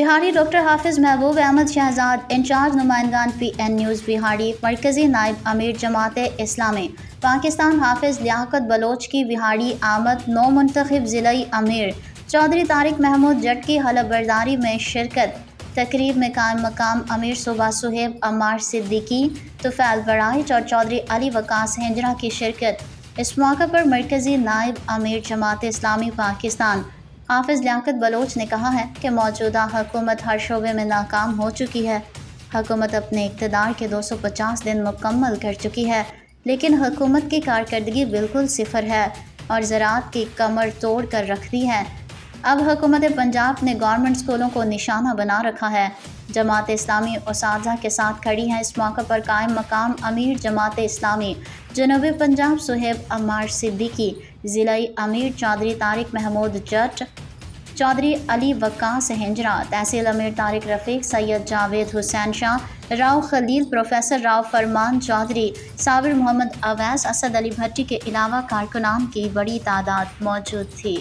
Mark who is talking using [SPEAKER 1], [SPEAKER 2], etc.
[SPEAKER 1] Bihari doctor Hafiz Mahboob Ahmad Shahzad in charge نمائندگان PN news بہاری مرکزی نائب امیر جماعت اسلامی پاکستان حافظ لیاقت بلوچ کی بہاری آمد نو منتخب ضلعی امیر چودھری طارق محمود جٹ کی حلف برداری میں شرکت تقریب میں قائم مقام امیر صوبہ صہیب عمار صدیقی طفیل برائچ اور چودھری علی وقاص ہنجرہ کی شرکت۔ اس موقع پر مرکزی نائب امیر جماعت اسلامی پاکستان حافظ لیاقت بلوچ نے کہا ہے کہ موجودہ حکومت ہر شعبے میں ناکام ہو چکی ہے۔ حکومت اپنے اقتدار کے 250 دن مکمل کر چکی ہے، لیکن حکومت کی کارکردگی بالکل صفر ہے اور زراعت کی کمر توڑ کر رکھ دی ہے۔ اب حکومت پنجاب نے گورنمنٹ اسکولوں کو نشانہ بنا رکھا ہے۔ جماعت اسلامی اساتذہ کے ساتھ کھڑی ہے۔ اس موقع پر قائم مقام امیر جماعت اسلامی جنوبی پنجاب صہیب عمار صدیقی، ضلعی امیر چودھری طارق محمود جٹ، چودھری علی وقاص ہنجرہ، تحصیل امیر طارق رفیق، سید جاوید حسین شاہ، راؤ خلیل، پروفیسر راؤ فرمان چودھری، صابر محمد اویس، اسد علی بھٹی کے علاوہ کارکنان کی بڑی تعداد موجود تھی۔